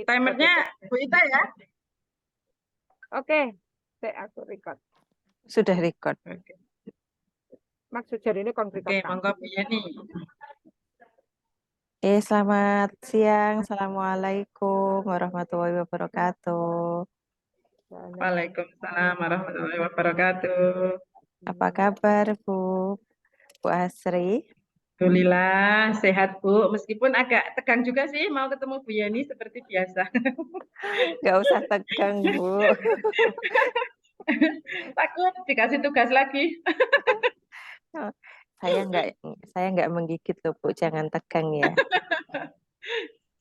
Timernya Bu Ita ya? Oke, aku record. Sudah record. Oke, Maksud jadi ini kon record. monggo Bu Yeni. Selamat siang. Assalamualaikum warahmatullahi wabarakatuh. Waalaikumsalam warahmatullahi wabarakatuh. Apa kabar Bu Asri? Alhamdulillah sehat Bu, meskipun agak tegang juga sih mau ketemu Bu Yeni seperti biasa. Gak usah tegang, Bu. Takut dikasih tugas lagi. Saya nggak menggigit loh, Bu. Jangan tegang ya.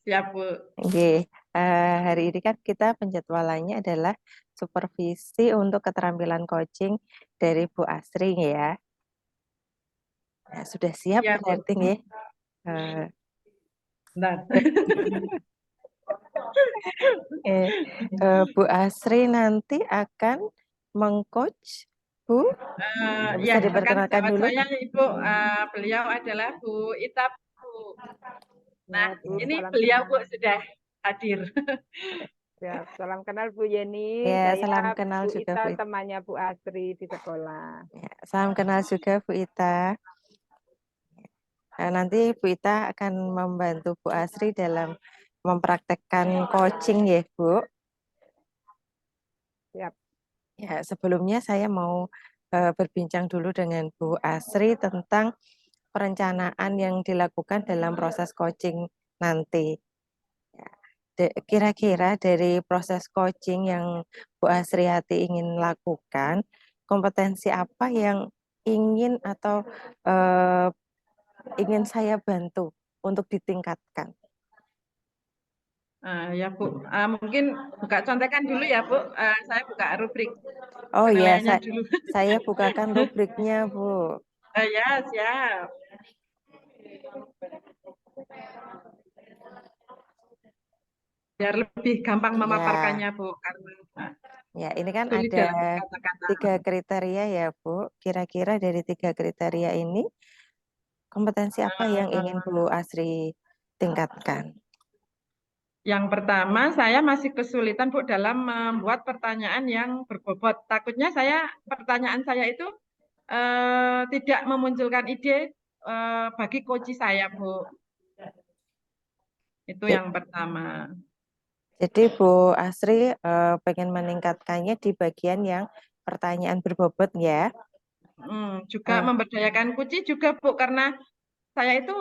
Siap Bu. Oke. Hari ini kan kita penjadwalannya adalah supervisi untuk keterampilan coaching dari Bu Asri ya. Nah, sudah siap Ya Bu. berarti ya. Eh, Bentar. Bu Asri nanti akan mengcoach Bu. Bisa Ya, rekan diperkenalkan sejawat dulu. saya Ibu, beliau adalah Bu Ita Bu. Nah, ini beliau Bu sudah hadir. Ya, salam kenal Bu Yeni. Ya, Saya salam kenal Bu juga Ita, Bu Ita. temannya Bu Asri di sekolah. Ya, salam kenal juga Bu Ita. Nah, nanti Bu Ita akan membantu Bu Asri dalam mempraktekkan coaching ya Bu. Siap. Ya, sebelumnya saya mau berbincang dulu dengan Bu Asri tentang perencanaan yang dilakukan dalam proses coaching nanti. Kira-kira dari proses coaching yang Bu Asriati ingin lakukan, kompetensi apa yang ingin atau ingin saya bantu untuk ditingkatkan? Ya Bu, mungkin buka contekan dulu ya Bu. Saya buka rubrik Oh ya, penilaiannya dulu. saya bukakan rubriknya Bu. Ya, siap. Biar lebih gampang memaparkannya Bu, karena Ya, ini kan sulit ada dalam kata-kata. 3 kriteria ya Bu. Kira-kira dari 3 kriteria ini, kompetensi apa yang ingin Bu Asri tingkatkan? Yang pertama, saya masih kesulitan Bu dalam membuat pertanyaan yang berbobot. Takutnya pertanyaan saya itu tidak memunculkan ide bagi coach saya Bu. Itu yang pertama. Jadi Bu Asri pengen meningkatkannya di bagian yang pertanyaan berbobot ya. Juga memberdayakan coach juga Bu, karena saya itu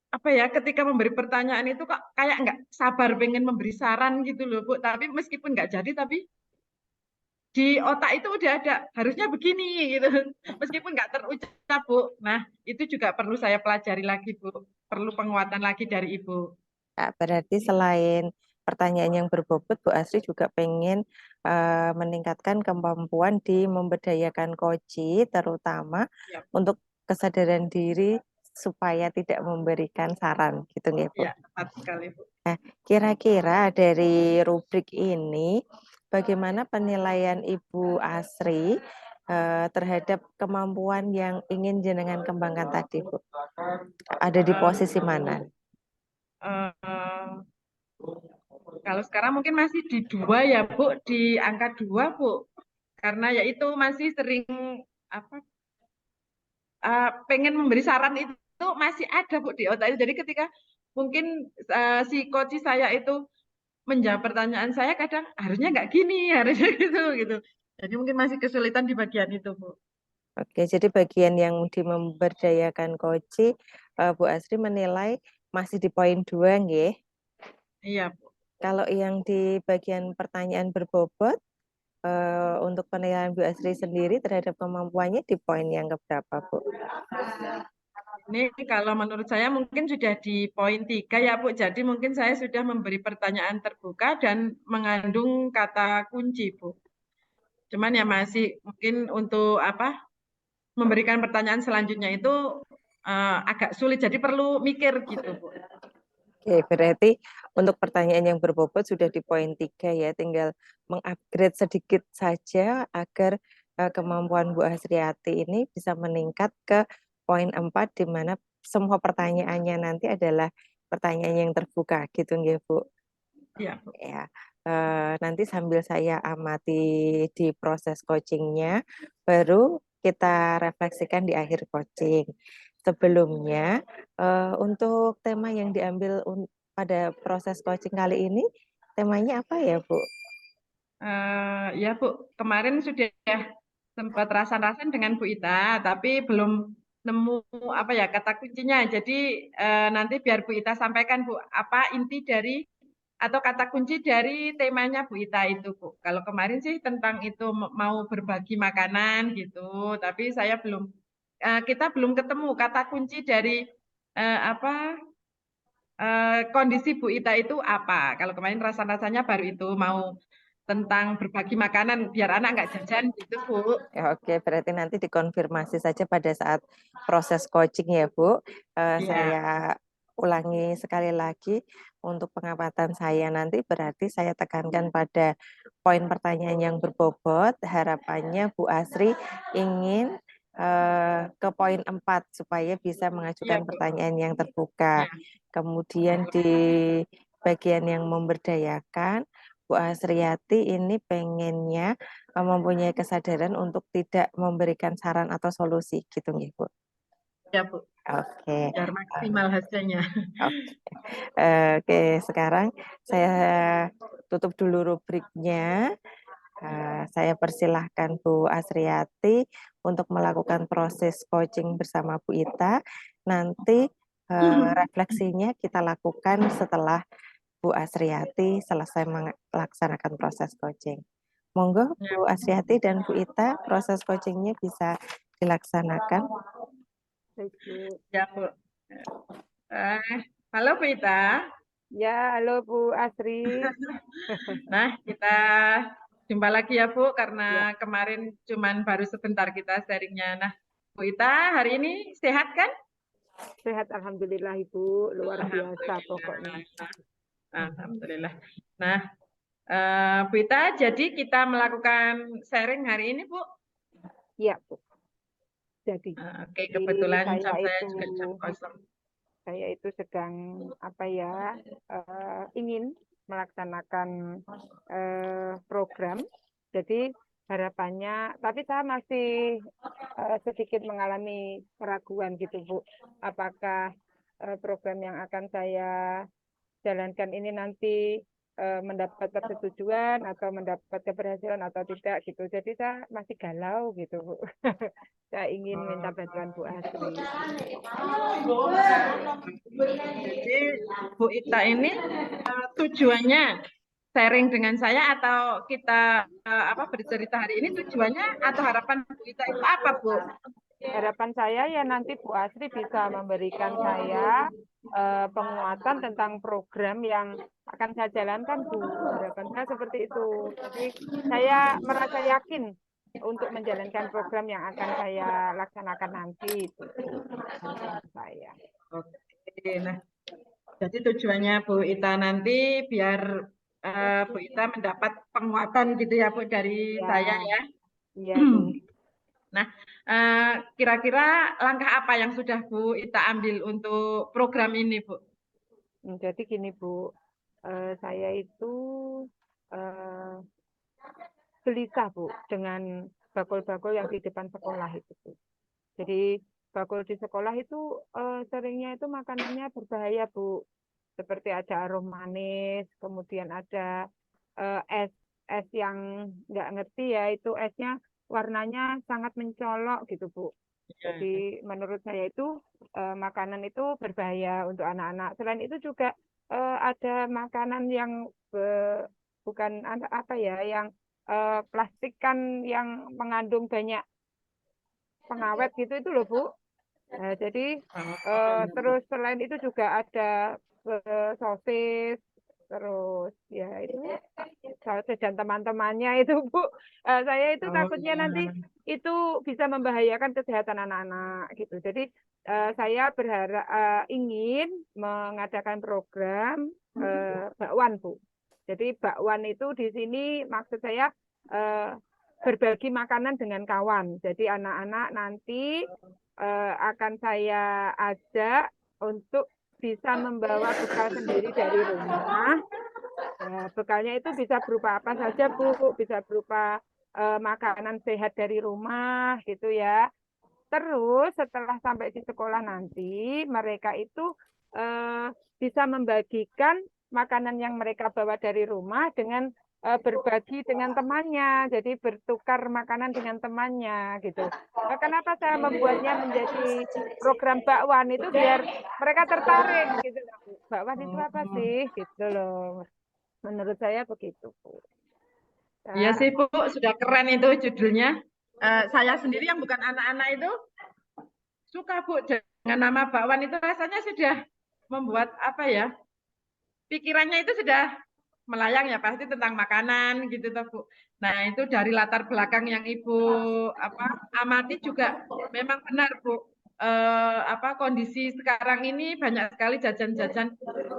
apa ya, ketika memberi pertanyaan itu kok kayak nggak sabar pengen memberi saran gitu loh Bu. Tapi meskipun nggak jadi, tapi di otak itu udah ada harusnya begini gitu. Meskipun nggak terucap Bu. Nah itu juga perlu saya pelajari lagi Bu. Perlu penguatan lagi dari Ibu. Nah, berarti selain pertanyaan yang berbobot, Bu Asri juga pengen meningkatkan kemampuan di memberdayakan coach, terutama Ya, untuk kesadaran diri supaya tidak memberikan saran, gitu ya Bu. ya, tepat sekali Bu. Nah, kira-kira dari rubrik ini, bagaimana penilaian Ibu Asri terhadap kemampuan yang ingin jenengan kembangkan tadi, Bu? Ada di posisi mana? Uh, Kalau sekarang mungkin masih di 2 ya Bu, di angka 2 Bu. Karena ya itu masih sering apa pengen memberi saran itu masih ada Bu di otak itu. Jadi ketika mungkin si coach saya itu menjawab pertanyaan saya, kadang harusnya nggak gini, harusnya gitu gitu. Jadi mungkin masih kesulitan di bagian itu Bu. Oke, jadi bagian yang di memberdayakan coach, Bu Asri menilai masih di poin 2 nggih. Iya Bu. Kalau yang di bagian pertanyaan berbobot, untuk penilaian Bu Asri sendiri terhadap kemampuannya di poin yang keberapa, Bu? Ini kalau menurut saya mungkin sudah di poin 3 ya Bu. Jadi mungkin saya sudah memberi pertanyaan terbuka dan mengandung kata kunci Bu. Cuman ya masih mungkin untuk memberikan pertanyaan selanjutnya itu agak sulit. Jadi perlu mikir gitu Bu. Oke, berarti untuk pertanyaan yang berbobot sudah di poin 3 ya, tinggal mengupgrade sedikit saja agar kemampuan Bu Asriati ini bisa meningkat ke poin 4 di mana semua pertanyaannya nanti adalah pertanyaan yang terbuka gitu nggih Bu. Iya, Bu. Ya, nanti sambil saya amati di proses coachingnya, baru kita refleksikan di akhir coaching. Sebelumnya, untuk tema yang diambil pada proses coaching kali ini, temanya apa ya, Bu? Ya, Bu, kemarin sudah sempat rasan-rasan dengan Bu Ita, tapi belum nemu apa ya kata kuncinya. Jadi nanti biar Bu Ita sampaikan, Bu, apa inti dari atau kata kunci dari temanya Bu Ita itu, Bu. Kalau kemarin sih tentang itu mau berbagi makanan gitu, tapi saya belum kita belum ketemu kata kunci dari apa kondisi Bu Ita itu apa. Kalau kemarin rasa-rasanya baru itu mau tentang berbagi makanan biar anak nggak jajan gitu, Bu. Ya, oke, berarti nanti dikonfirmasi saja pada saat proses coaching ya, Bu. Iya, Saya ulangi sekali lagi untuk pengamatan saya nanti berarti saya tekankan pada poin pertanyaan yang berbobot. Harapannya Bu Asri ingin ke poin 4 supaya bisa iya, mengajukan Bu. pertanyaan yang terbuka. Ya, Kemudian di bagian yang memberdayakan, Bu Asriati ini pengennya mempunyai kesadaran untuk tidak memberikan saran atau solusi gitu nggih, Bu. ya, Bu. Oke. Biar maksimal hasilnya. Oke. Oke, sekarang saya tutup dulu rubriknya. Saya persilahkan Bu Asriati untuk melakukan proses coaching bersama Bu Ita. Nanti refleksinya kita lakukan setelah Bu Asriati selesai melaksanakan proses coaching. Monggo Ya, Bu Asriati dan Bu Ita, proses coachingnya bisa dilaksanakan. Baik, Bu. ya, Bu. Halo Bu Ita. Ya, halo Bu Asri. Nah, kita jumpa lagi ya Bu, Ya, karena kemarin cuman baru sebentar kita sharingnya. Nah, Bu Ita hari ini sehat kan? sehat alhamdulillah Ibu, luar biasa pokoknya. Alhamdulillah. Alhamdulillah. Nah, Bu Ita, jadi kita melakukan sharing hari ini, Bu. Iya, Bu. Jadi, Oke, di kebetulan saya jam saya itu juga jam kosong. sedang apa ya, ingin melaksanakan program. Jadi harapannya, tapi saya masih sedikit mengalami keraguan gitu Bu. Apakah program yang akan saya jalankan ini nanti mendapat persetujuan atau mendapat keberhasilan atau tidak gitu. Jadi saya masih galau gitu Bu. Saya ingin minta bantuan Bu Asri. Jadi Bu Ita ini tujuannya sharing dengan saya atau kita bercerita hari ini tujuannya atau harapan Bu Ita itu apa, Bu? Harapan saya ya nanti Bu Asri bisa memberikan saya penguatan tentang program yang akan saya jalankan Bu. Harapan saya seperti itu. Jadi saya merasa yakin untuk menjalankan program yang akan saya laksanakan nanti. Itu harapan saya. Oke, nah jadi tujuannya Bu Ita nanti biar Bu Ita mendapat penguatan gitu ya Bu dari saya Ya, ya. iya Bu. Nah, kira-kira langkah apa yang sudah Bu Ita ambil untuk program ini, Bu? Jadi gini Bu, saya itu eh, gelisah Bu dengan bakul-bakul yang di depan sekolah itu Bu. Jadi bakul di sekolah itu seringnya itu makanannya berbahaya Bu. Seperti ada aroma manis, kemudian ada es es yang nggak ngerti ya itu esnya warnanya sangat mencolok gitu Bu. Ya. Jadi menurut saya itu makanan itu berbahaya untuk anak-anak. Selain itu juga ada makanan yang bukan apa ya, yang plastik kan yang mengandung banyak pengawet gitu itu loh Bu. Nah, jadi Oh, iya, Bu. terus selain itu juga ada sosis, terus ya itu sosis dan teman-temannya itu Bu. Saya itu Oh, takutnya nanti iya. itu bisa membahayakan kesehatan anak-anak gitu. Jadi saya berharap ingin mengadakan program bakwan Bu. Jadi bakwan itu di sini maksud saya eh, berbagi makanan dengan kawan. Jadi anak-anak nanti akan saya ajak untuk bisa membawa bekal sendiri dari rumah. Nah, bekalnya itu bisa berupa apa saja, Bu. Bisa berupa makanan sehat dari rumah gitu ya. Terus setelah sampai di sekolah nanti, mereka itu bisa membagikan makanan yang mereka bawa dari rumah dengan berbagi dengan temannya. Jadi bertukar makanan dengan temannya gitu. Kenapa saya membuatnya menjadi program bakwan itu biar mereka tertarik gitu. Bakwan itu apa Oh, sih gitu loh. Menurut saya begitu, Bu. iya Ya, sih Bu, sudah keren itu judulnya. Saya sendiri yang bukan anak-anak itu suka Bu dengan nama bakwan itu rasanya sudah membuat apa ya? Pikirannya itu sudah melayang ya pasti tentang makanan gitu toh Bu. Nah, itu dari latar belakang yang Ibu amati juga memang benar Bu. Kondisi sekarang ini banyak sekali jajan-jajan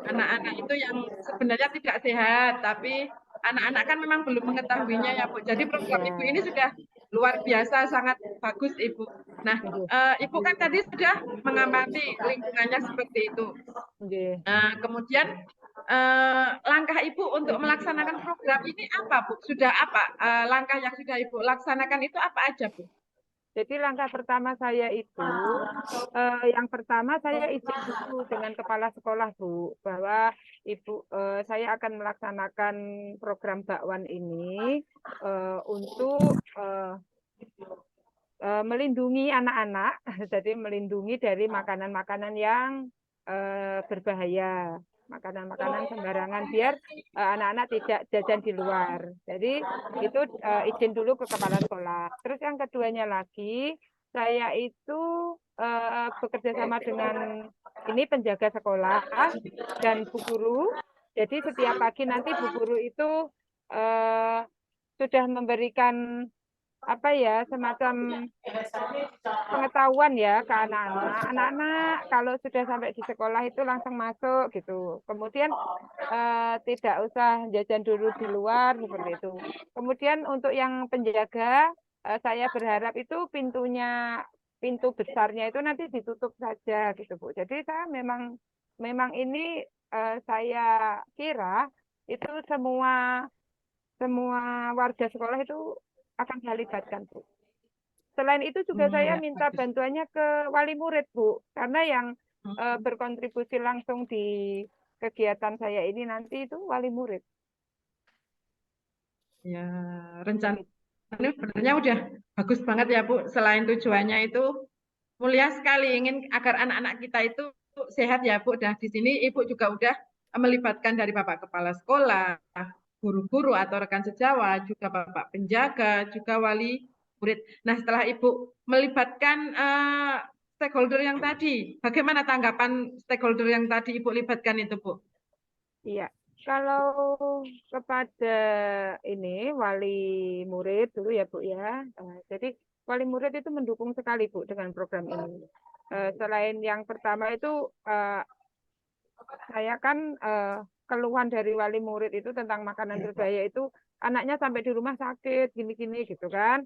anak-anak itu yang sebenarnya tidak sehat, tapi anak-anak kan memang belum mengetahuinya ya Bu. Jadi program Ibu ini ya. sudah luar biasa, sangat bagus Ibu. Nah, Nggih, Ibu kan tadi sudah mengamati lingkungannya seperti itu. nggih. Kemudian langkah Ibu untuk melaksanakan program ini apa, Bu? Sudah apa? Langkah yang sudah Ibu laksanakan itu apa aja, Bu? Jadi langkah pertama saya itu, yang pertama saya izin dulu dengan kepala sekolah, Bu, bahwa saya akan melaksanakan program bakwan ini untuk melindungi anak-anak, jadi melindungi dari makanan-makanan yang berbahaya, makanan-makanan sembarangan, biar anak-anak tidak jajan di luar. Jadi itu izin dulu ke kepala sekolah. Terus yang keduanya lagi, saya itu bekerja sama dengan ini penjaga sekolah dan bu guru. Jadi setiap pagi nanti bu guru itu eh, sudah memberikan apa ya, semacam pengetahuan ya ke anak-anak. Anak-anak kalau sudah sampai di sekolah itu langsung masuk gitu. Kemudian tidak usah jajan dulu di luar seperti itu. Kemudian untuk yang penjaga, saya berharap itu pintu besarnya itu nanti ditutup saja gitu Bu. Jadi saya memang memang ini saya kira itu semua semua warga sekolah itu akan saya libatkan Bu. Selain itu juga saya Ya, minta bagus. bantuannya ke wali murid, Bu. Karena yang berkontribusi langsung di kegiatan saya ini nanti itu wali murid. Ya, rencana Gitu. ini sebenarnya udah bagus banget ya, Bu. Selain tujuannya itu mulia sekali ingin agar anak-anak kita itu sehat ya, Bu. Dan di sini Ibu juga udah melibatkan dari Bapak Kepala Sekolah, guru-guru atau rekan sejawat, juga Bapak penjaga, juga wali murid. Nah, setelah Ibu melibatkan stakeholder yang tadi, bagaimana tanggapan stakeholder yang tadi Ibu libatkan itu, Bu? Iya. Kalau kepada ini wali murid dulu ya Bu ya. Jadi wali murid itu mendukung sekali Bu dengan program ini. Selain yang pertama itu saya kan keluhan dari wali murid itu tentang makanan berbahaya itu anaknya sampai di rumah sakit gini-gini gitu kan.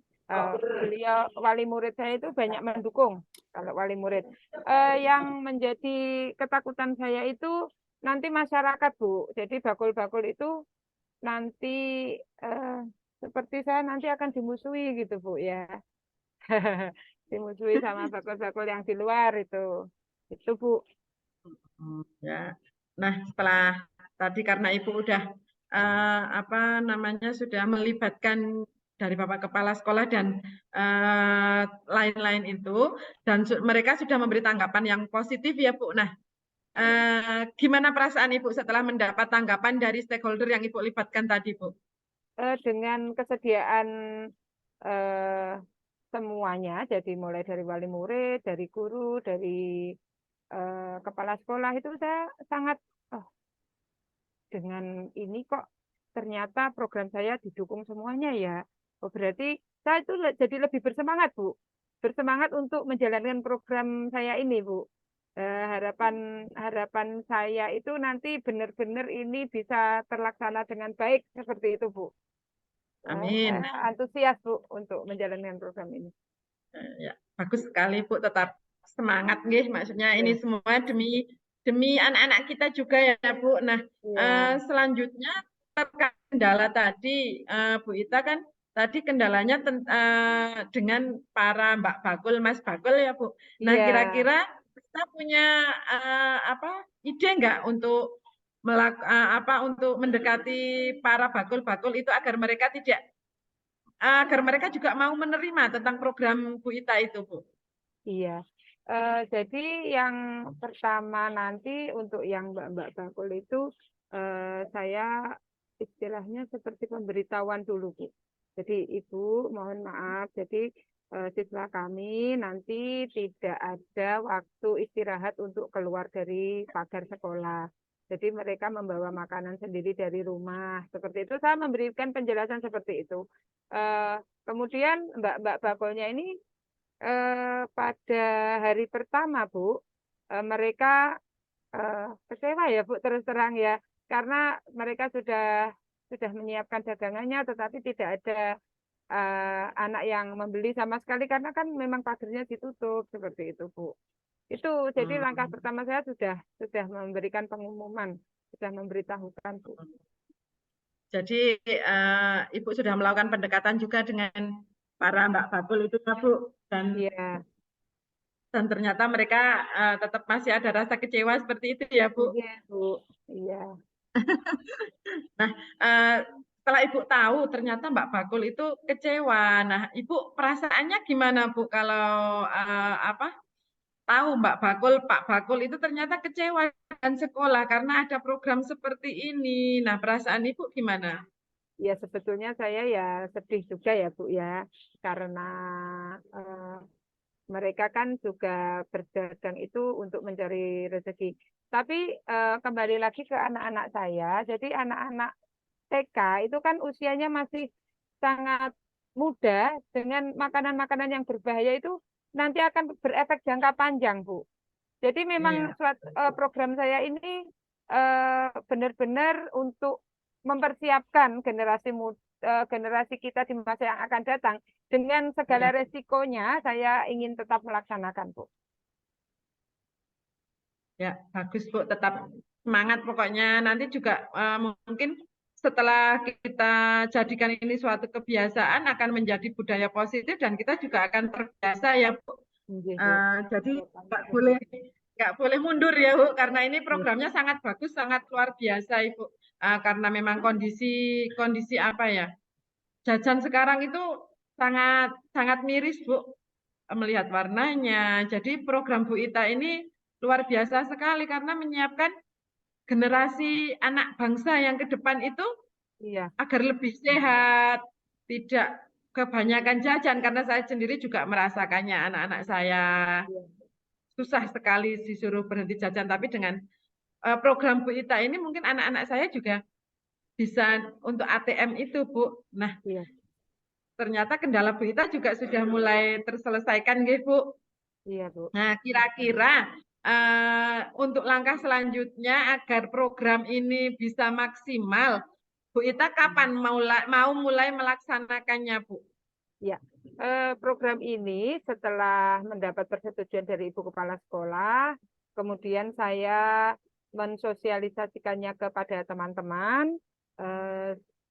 Beliau wali murid saya itu banyak mendukung kalau wali murid. Yang menjadi ketakutan saya itu nanti masyarakat Bu. Jadi bakul-bakul itu nanti eh, seperti saya nanti akan dimusuhi gitu Bu ya. Dimusuhi sama bakul-bakul yang di luar itu. Itu Bu. Ya. Nah, setelah tadi karena Ibu udah sudah melibatkan dari Bapak Kepala Sekolah dan lain-lain itu dan mereka sudah memberi tanggapan yang positif ya, Bu. Nah, gimana perasaan Ibu setelah mendapat tanggapan dari stakeholder yang Ibu libatkan tadi, Bu? Dengan kesediaan eh, semuanya, jadi mulai dari wali murid, dari guru, dari kepala sekolah itu saya sangat, oh, dengan ini kok ternyata program saya didukung semuanya ya. Oh, berarti saya itu jadi lebih bersemangat, Bu. Bersemangat untuk menjalankan program saya ini, Bu. Harapan harapan saya itu nanti benar-benar ini bisa terlaksana dengan baik seperti itu, Bu. Saya Amin. antusias Bu untuk menjalankan program ini. Ya, bagus sekali Bu, tetap semangat nggih. Maksudnya ini Ya, semua demi demi anak-anak kita juga ya Bu. Nah, ya, selanjutnya kendala tadi, Bu Ita kan tadi kendalanya dengan para Mbak Bakul, Mas Bakul ya Bu. Nah Iya, kira-kira kita punya ide nggak untuk untuk mendekati para bakul-bakul itu agar mereka juga mau menerima tentang program Bu Ita itu Bu. iya. Jadi yang pertama nanti untuk yang Mbak Bakul itu saya istilahnya seperti pemberitahuan dulu, Bu. Jadi Ibu mohon maaf, jadi siswa kami nanti tidak ada waktu istirahat untuk keluar dari pagar sekolah. Jadi mereka membawa makanan sendiri dari rumah. Seperti itu saya memberikan penjelasan seperti itu. Kemudian Mbak Bakulnya ini pada hari pertama, Bu, mereka kecewa ya, Bu, terus terang ya, karena mereka sudah menyiapkan dagangannya, tetapi tidak ada anak yang membeli sama sekali karena kan memang pagernya ditutup seperti itu, Bu. Itu jadi langkah pertama saya sudah memberikan pengumuman, sudah memberitahukan, Bu. Jadi Ibu sudah melakukan pendekatan juga dengan para Mbak Bakul itu ya Bu, Iya, dan ternyata mereka tetap masih ada rasa kecewa seperti itu ya Bu. iya, Bu. Iya. Nah, setelah Ibu tahu ternyata Mbak Bakul itu kecewa. Nah, Ibu perasaannya gimana Bu kalau tahu Pak Bakul itu ternyata kecewa dengan sekolah karena ada program seperti ini. Nah, perasaan Ibu gimana? Ya sebetulnya saya ya sedih juga ya, Bu, ya, karena eh, mereka kan juga berdagang itu untuk mencari rezeki. Tapi kembali lagi ke anak-anak saya, jadi anak-anak TK itu kan usianya masih sangat muda, dengan makanan-makanan yang berbahaya itu nanti akan berefek jangka panjang, Bu. Jadi memang Iya. program saya ini benar-benar untuk mempersiapkan generasi kita di masa yang akan datang. Dengan segala Iya. resikonya, saya ingin tetap melaksanakan, Bu. Ya, bagus Bu, tetap semangat pokoknya. Nanti juga mungkin setelah kita jadikan ini suatu kebiasaan akan menjadi budaya positif dan kita juga akan terbiasa ya Bu. Nggih, Bu. Jadi Harapannya begitu. nggak boleh mundur ya Bu, karena ini Iya, programnya sangat bagus, sangat luar biasa Ibu. Karena memang kondisi kondisi apa ya, jajan sekarang itu sangat sangat miris Bu, melihat warnanya. Jadi program Bu Ita ini luar biasa sekali karena menyiapkan generasi anak bangsa yang ke depan itu iya, agar lebih sehat, tidak kebanyakan jajan karena saya sendiri juga merasakannya anak-anak saya iya, susah sekali disuruh berhenti jajan tapi dengan program Bu Ita ini mungkin anak-anak saya juga bisa untuk ATM itu Bu. Nah, iya, ternyata kendala Bu Ita juga sudah mulai terselesaikan gitu Bu. iya, Bu. Nah, kira-kira untuk langkah selanjutnya agar program ini bisa maksimal, Bu Ita kapan mau mulai melaksanakannya, Bu? Ya, program ini setelah mendapat persetujuan dari Ibu Kepala Sekolah, kemudian saya mensosialisasikannya kepada teman-teman.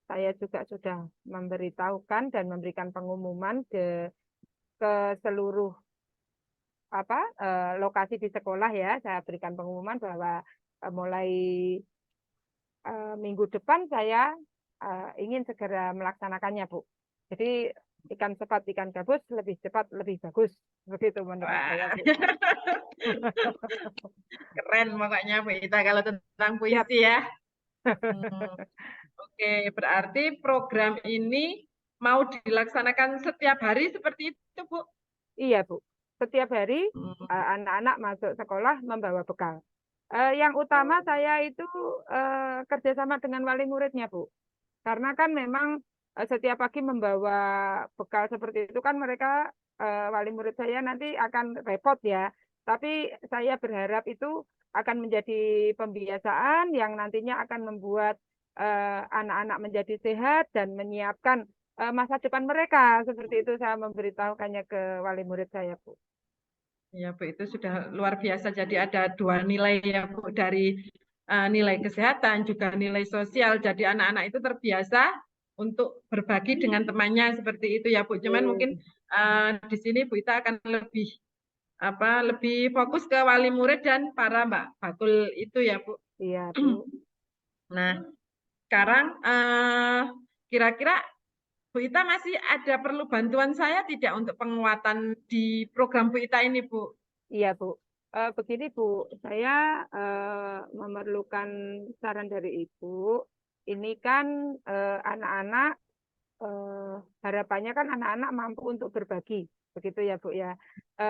Saya juga sudah memberitahukan dan memberikan pengumuman ke seluruh lokasi di sekolah ya. Saya berikan pengumuman bahwa mulai minggu depan saya ingin segera melaksanakannya, Bu. Jadi ikan cepat, ikan gabus, lebih cepat, lebih bagus. Begitu menurut saya, Wah, Bu. keren pokoknya Bu Ita kalau tentang Siap. puisi ya. Hmm, Oke, berarti program ini mau dilaksanakan setiap hari seperti itu, Bu? Iya, Bu. Setiap hari Hmm. anak-anak masuk sekolah membawa bekal. Yang utama saya itu kerjasama dengan wali muridnya, Bu. Karena kan memang setiap pagi membawa bekal seperti itu kan mereka wali murid saya nanti akan repot ya. Tapi saya berharap itu akan menjadi pembiasaan yang nantinya akan membuat anak-anak menjadi sehat dan menyiapkan masa depan mereka. Seperti itu saya memberitahukannya ke wali murid saya, Bu. Ya, Bu, itu sudah luar biasa. Jadi ada dua nilai ya, Bu, dari nilai kesehatan, juga nilai sosial. Jadi anak-anak itu terbiasa untuk berbagi dengan temannya seperti itu ya Bu. Cuman mungkin di sini Bu Ita akan lebih fokus ke wali murid dan para Mbak Bakul itu ya Bu. Iya, Bu. Nah, sekarang kira-kira Bu Ita masih ada perlu bantuan saya tidak untuk penguatan di program Bu Ita ini, Bu? Iya, Bu. Begini, Bu, saya memerlukan saran dari Ibu. Ini kan anak-anak, harapannya kan anak-anak mampu untuk berbagi, begitu ya, Bu ya.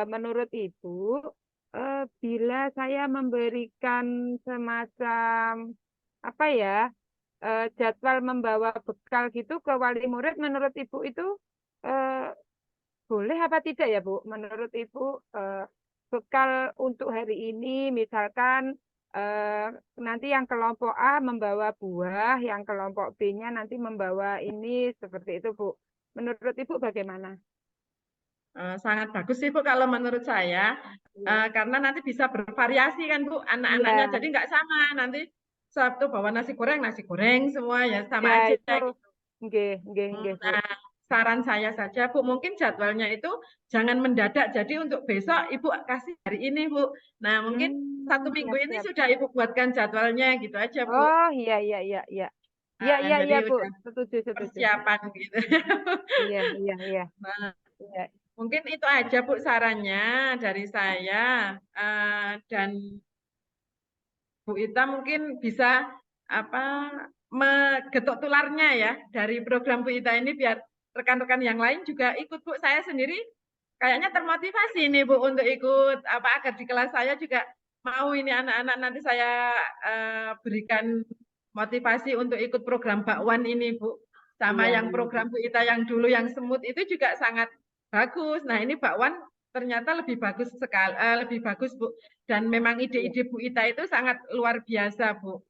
Menurut Ibu, bila saya memberikan semacam apa ya, jadwal membawa bekal gitu ke wali murid, menurut Ibu itu eh, boleh apa tidak ya, Bu? Menurut Ibu, bekal untuk hari ini, misalkan nanti yang kelompok A membawa buah, yang kelompok B-nya nanti membawa ini, seperti itu, Bu. Menurut Ibu bagaimana? Sangat bagus sih Bu kalau menurut saya, Iya, karena nanti bisa bervariasi kan Bu anak-anaknya, iya, jadi nggak sama nanti Sabtu bawa nasi goreng semua ya ya, sama aja itu, gitu. nggih, nggih, nggih, Bu. Nah, saran saya saja Bu, mungkin jadwalnya itu jangan mendadak. Jadi untuk besok Ibu kasih hari ini Bu. Nah mungkin satu minggu Siap, ini siap. sudah Ibu buatkan jadwalnya gitu aja Bu. Oh, iya, iya, iya, iya. Iya, iya, Jadi iya, Bu. udah Setuju, setuju. persiapan gitu. Iya, iya, iya. Nah, Iya, mungkin itu aja Bu sarannya dari saya. Dan Bu Ita mungkin bisa menggetok tularnya ya dari program Bu Ita ini biar rekan-rekan yang lain juga ikut Bu. Saya sendiri kayaknya termotivasi nih Bu untuk ikut agar di kelas saya juga mau ini anak-anak nanti saya berikan motivasi untuk ikut program Bakwan ini Bu. Sama iya, yang iya, Bu. program Bu Ita yang dulu yang semut itu juga sangat bagus. Nah ini Bakwan ternyata lebih bagus sekali, lebih bagus Bu. Dan memang Iya. ide-ide Bu Ita itu sangat luar biasa Bu.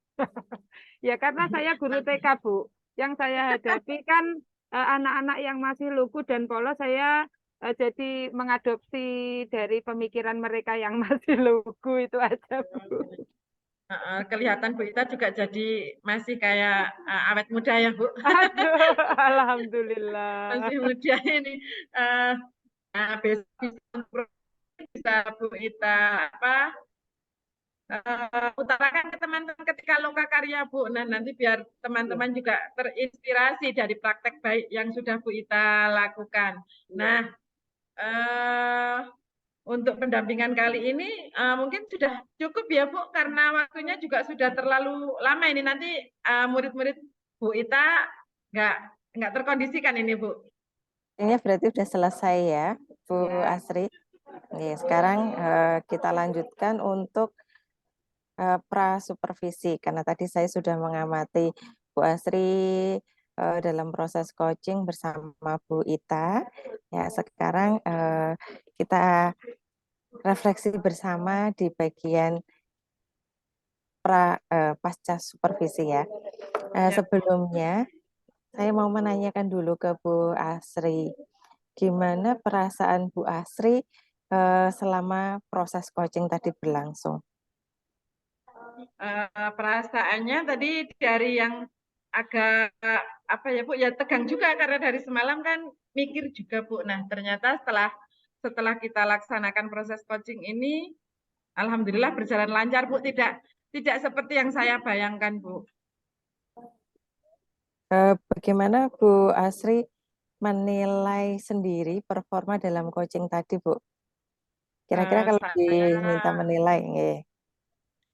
Ya, karena saya guru TK, Bu. Yang saya hadapi kan anak-anak yang masih lugu dan polos, saya jadi mengadopsi dari pemikiran mereka yang masih lugu itu aja, Bu. Kelihatan Bu Ita juga jadi masih kayak awet muda ya Bu. Aduh, alhamdulillah. Masih muda ini. Uh, Besok bisa Bu Ita utarakan ke teman-teman ketika loka karya Bu. Nah nanti biar Iya, teman-teman juga terinspirasi dari praktek baik yang sudah Bu Ita lakukan. iya. Nah untuk pendampingan kali ini mungkin sudah cukup ya Bu karena waktunya juga sudah terlalu lama ini nanti murid-murid Bu Ita nggak nggak terkondisikan ini Bu. Ini berarti sudah selesai ya, Bu Ya, Asri. Nih, sekarang kita lanjutkan untuk pra-supervisi, karena tadi saya sudah mengamati Bu Asri dalam proses coaching bersama Bu Ita. Ya, sekarang kita refleksi bersama di bagian pasca supervisi ya. Ya, Sebelumnya, saya mau menanyakan dulu ke Bu Asri, gimana perasaan Bu Asri selama proses coaching tadi berlangsung? perasaannya tadi dari yang agak ya Bu ya tegang juga karena dari semalam kan mikir juga Bu. Nah ternyata setelah kita laksanakan proses coaching ini, alhamdulillah berjalan lancar Bu. Tidak seperti yang saya bayangkan Bu. Bagaimana Bu Asri menilai sendiri performa dalam coaching tadi, Bu? Kira-kira kalau Saya diminta menilai,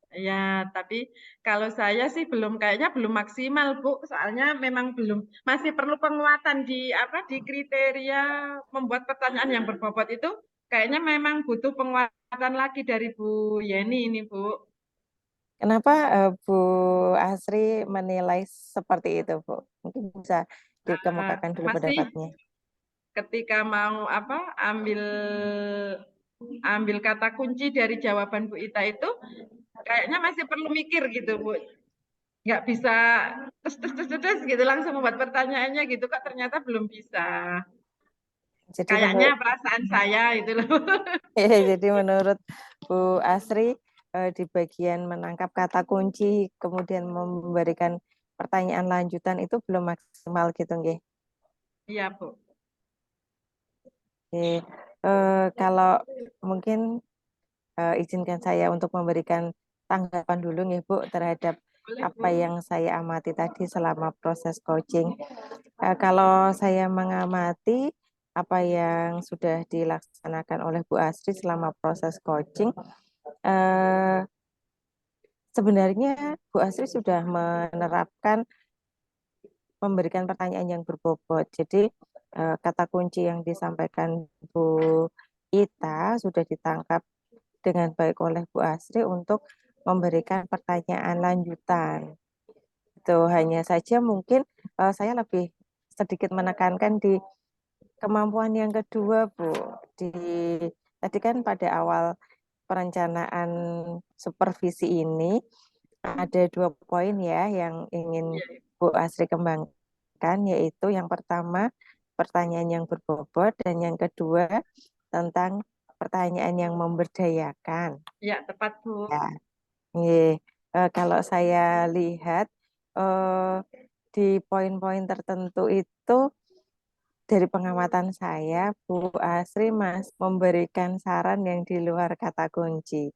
ya, tapi kalau saya sih kayaknya belum maksimal, Bu. Soalnya memang masih perlu penguatan di kriteria membuat pertanyaan yang berbobot itu kayaknya memang butuh penguatan lagi dari Bu Yeni ini, Bu. kenapa Bu Asri menilai seperti itu, Bu? Mungkin bisa dikemukakan dulu Masih pendapatnya. ketika mau ambil kata kunci dari jawaban Bu Ita itu kayaknya masih perlu mikir gitu, Bu. Nggak bisa terus gitu langsung membuat pertanyaannya gitu kok ternyata belum bisa. Jadi Kayaknya menurut perasaan saya itu loh. Jadi menurut Bu Asri di bagian menangkap kata kunci, kemudian memberikan pertanyaan lanjutan itu belum maksimal gitu, nggih. Iya, Bu. Oke. Kalau mungkin izinkan saya untuk memberikan tanggapan dulu nih Bu terhadap Boleh, Bu. apa yang saya amati tadi selama proses coaching. Kalau saya mengamati apa yang sudah dilaksanakan oleh Bu Asri selama proses coaching, eh, sebenarnya Bu Asri sudah menerapkan memberikan pertanyaan yang berbobot. Jadi kata kunci yang disampaikan Bu Ita sudah ditangkap dengan baik oleh Bu Asri untuk memberikan pertanyaan lanjutan. Itu hanya saja mungkin saya lebih sedikit menekankan di kemampuan yang kedua, Bu. Di tadi kan pada awal perencanaan supervisi ini ada 2 poin ya yang ingin Iya, Bu Asri kembangkan, yaitu yang pertama pertanyaan yang berbobot dan yang kedua tentang pertanyaan yang memberdayakan. iya, tepat, Bu. Ya, nggih. Kalau saya lihat eh, di poin-poin tertentu itu dari pengamatan saya, Bu Asri Mas memberikan saran yang di luar kata kunci.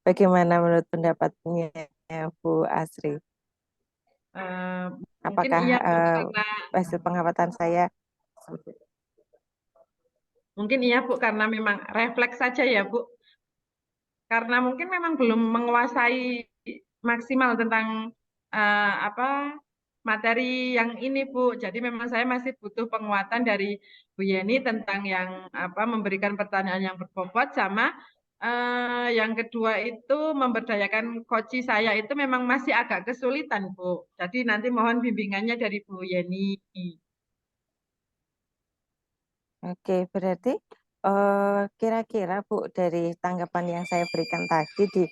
Bagaimana menurut pendapatnya Bu Asri? Eh, Mungkin Apakah iya, Bu, karena hasil pengamatan saya? karena memang refleks saja ya, Bu. Karena mungkin memang belum menguasai maksimal tentang apa materi yang ini, Bu. Jadi memang saya masih butuh penguatan dari Bu Yeni tentang yang apa memberikan pertanyaan yang berbobot sama yang kedua itu memberdayakan coach saya itu memang masih agak kesulitan, Bu. Jadi nanti mohon bimbingannya dari Bu Yeni. Oke, berarti kira-kira Bu dari tanggapan yang saya berikan tadi di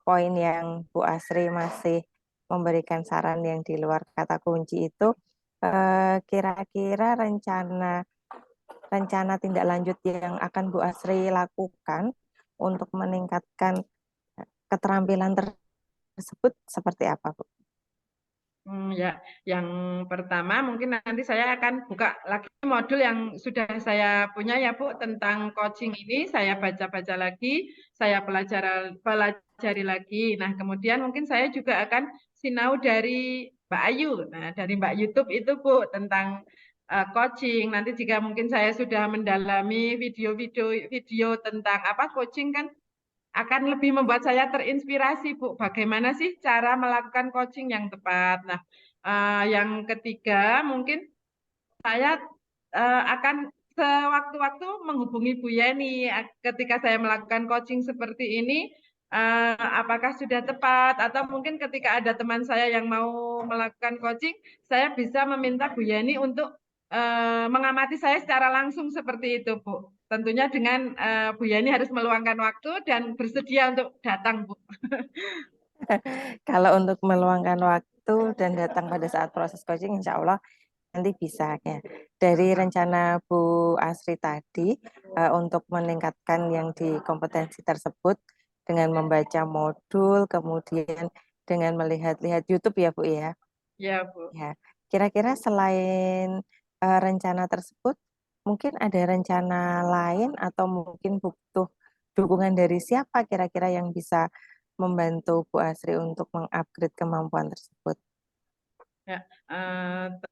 poin yang Bu Asri masih memberikan saran yang di luar kata kunci itu, kira-kira rencana tindak lanjut yang akan Bu Asri lakukan untuk meningkatkan keterampilan tersebut seperti apa, Bu? Ya, yang pertama mungkin nanti saya akan buka lagi modul yang sudah saya punya ya Bu tentang coaching ini. Saya baca-baca lagi, saya pelajari lagi. Nah, kemudian mungkin saya juga akan sinau dari Mbak Ayu. Nah, dari Mbak YouTube itu Bu tentang coaching. Nanti jika mungkin saya sudah mendalami video tentang apa coaching kan akan lebih membuat saya terinspirasi, Bu. Bagaimana sih cara melakukan coaching yang tepat? Nah, yang ketiga mungkin saya akan sewaktu-waktu menghubungi Bu Yeni ketika saya melakukan coaching seperti ini. Apakah sudah tepat atau mungkin ketika ada teman saya yang mau melakukan coaching, saya bisa meminta Bu Yeni untuk mengamati saya secara langsung seperti itu, Bu. Tentunya dengan Bu Yani harus meluangkan waktu dan bersedia untuk datang, Bu. Kalau untuk meluangkan waktu dan datang pada saat proses coaching, insya Allah nanti bisa ya. Dari rencana Bu Asri tadi untuk meningkatkan yang di kompetensi tersebut dengan membaca modul, kemudian dengan melihat-lihat YouTube ya Bu ya. Ya, Bu. Ya, kira-kira selain rencana tersebut, mungkin ada rencana lain atau mungkin butuh dukungan dari siapa kira-kira yang bisa membantu Bu Asri untuk mengupgrade kemampuan tersebut? Ya,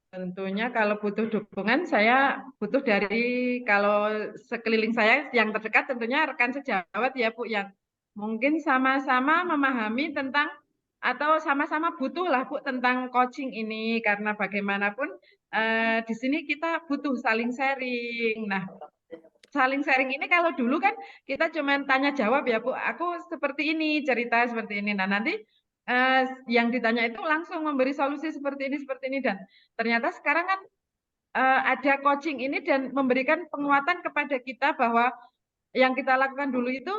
tentunya kalau butuh dukungan, saya butuh dari kalau sekeliling saya yang terdekat tentunya rekan sejawat ya Bu, yang mungkin sama-sama memahami tentang atau sama-sama butuh lah Bu tentang coaching ini karena bagaimanapun di sini kita butuh saling sharing. Nah, saling sharing ini kalau dulu kan kita cuma tanya jawab ya Bu, aku seperti ini, cerita seperti ini. Nah, nanti yang ditanya itu langsung memberi solusi seperti ini dan ternyata sekarang kan ada coaching ini dan memberikan penguatan kepada kita bahwa yang kita lakukan dulu itu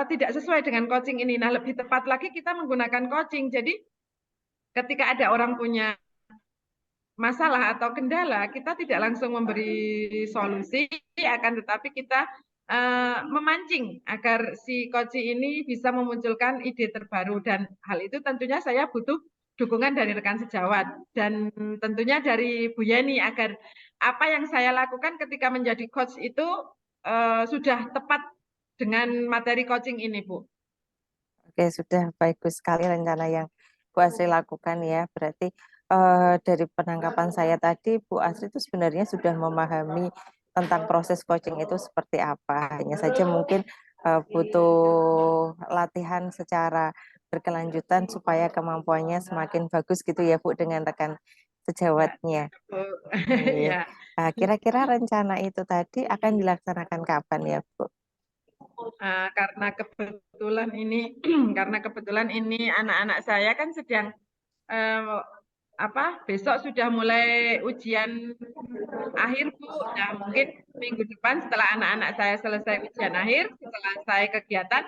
tidak sesuai dengan coaching ini. Nah, lebih tepat lagi kita menggunakan coaching. Jadi ketika ada orang punya masalah atau kendala, kita tidak langsung memberi solusi, akan tetapi kita memancing agar si Koci ini bisa memunculkan ide terbaru, dan hal itu tentunya saya butuh dukungan dari rekan sejawat dan tentunya dari Bu Yeni agar apa yang saya lakukan ketika menjadi coach itu sudah tepat dengan materi coaching ini, Bu. Oke, sudah bagus sekali rencana yang Bu Asri lakukan ya. Berarti dari penangkapan saya tadi, Bu Asri itu sebenarnya sudah memahami tentang proses coaching itu seperti apa. Hanya saja mungkin butuh latihan secara berkelanjutan supaya kemampuannya semakin bagus gitu ya Bu dengan rekan sejawatnya. Bu. Iya. Ya. Kira-kira rencana itu tadi akan dilaksanakan kapan ya Bu? Karena kebetulan ini karena kebetulan ini anak-anak saya kan sedang besok sudah mulai ujian akhir, Bu. Nah, mungkin minggu depan setelah anak-anak saya selesai ujian akhir, setelah saya kegiatan,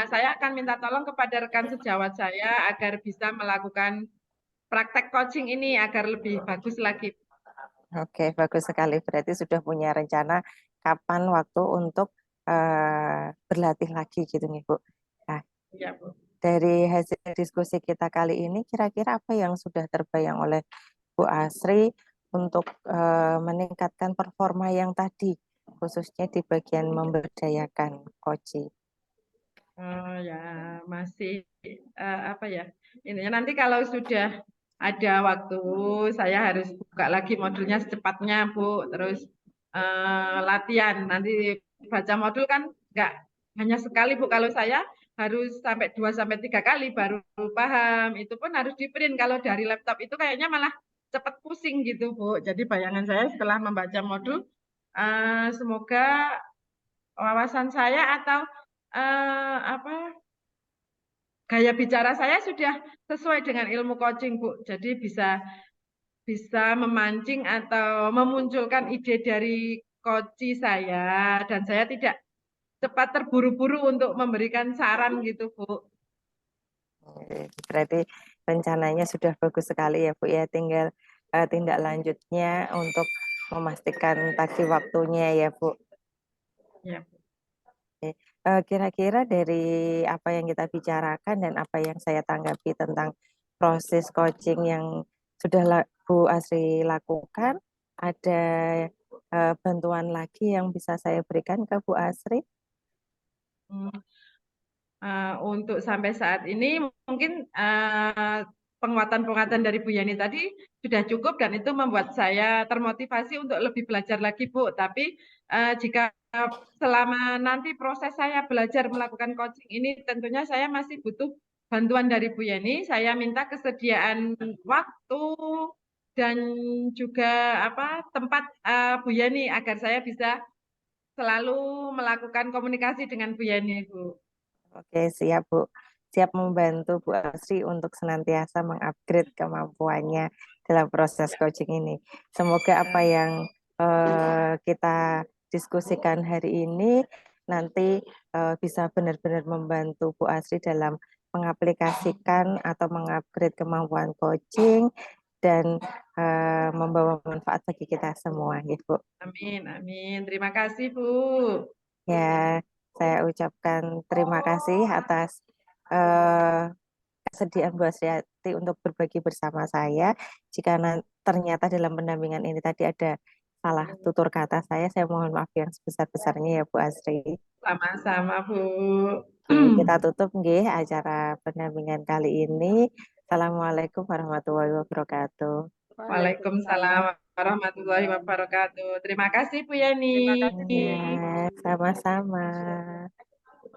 saya akan minta tolong kepada rekan sejawat saya agar bisa melakukan praktek coaching ini agar lebih bagus lagi. Oke, bagus sekali. Berarti sudah punya rencana kapan waktu untuk berlatih lagi gitu nih, Bu. Nah, Ya, Bu. dari hasil diskusi kita kali ini, kira-kira apa yang sudah terbayang oleh Bu Asri untuk meningkatkan performa yang tadi, khususnya di bagian memberdayakan Koci? Oh ya, masih ini nanti kalau sudah ada waktu, saya harus buka lagi modulnya secepatnya, Bu. Terus latihan. Nanti baca modul kan nggak hanya sekali, Bu. Kalau saya harus sampai 2 sampai 3 kali baru paham. Itu pun harus di-print. Kalau dari laptop itu kayaknya malah cepat pusing gitu, Bu. Jadi bayangan saya setelah membaca modul, semoga wawasan saya atau gaya bicara saya sudah sesuai dengan ilmu coaching, Bu. Jadi bisa bisa memancing atau memunculkan ide dari coach saya dan saya tidak cepat terburu-buru untuk memberikan saran gitu, Bu. Berarti rencananya sudah bagus sekali ya, Bu ya. Tinggal tindak lanjutnya untuk memastikan tadi waktunya ya, Bu. Ya. Kira-kira dari apa yang kita bicarakan dan apa yang saya tanggapi tentang proses coaching yang sudah Bu Asri lakukan, ada bantuan lagi yang bisa saya berikan ke Bu Asri? Hmm. Untuk sampai saat ini mungkin penguatan-penguatan dari Bu Yani tadi sudah cukup dan itu membuat saya termotivasi untuk lebih belajar lagi, Bu. Tapi jika selama nanti proses saya belajar melakukan coaching ini tentunya saya masih butuh bantuan dari Bu Yani. Saya minta kesediaan waktu dan juga tempat Bu Yani agar saya bisa selalu melakukan komunikasi dengan Bu Yani, Bu. Oke, siap Bu. Siap membantu Bu Asri untuk senantiasa mengupgrade kemampuannya dalam proses coaching ini. Semoga apa yang kita diskusikan hari ini nanti bisa benar-benar membantu Bu Asri dalam mengaplikasikan atau mengupgrade kemampuan coaching dan membawa manfaat bagi kita semua, ya Bu. Amin, amin. Terima kasih, Bu. Ya, saya ucapkan terima kasih atas kesediaan Bu Asriati untuk berbagi bersama saya. Jika ternyata dalam pendampingan ini tadi ada salah tutur kata saya mohon maaf yang sebesar-besarnya ya Bu Asri. Sama-sama, Bu. Oke, kita tutup nggih acara pendampingan kali ini. Assalamualaikum warahmatullahi wabarakatuh. Waalaikumsalam warahmatullahi wabarakatuh. Terima kasih, Bu Yani. Terima kasih. Ya, sama-sama.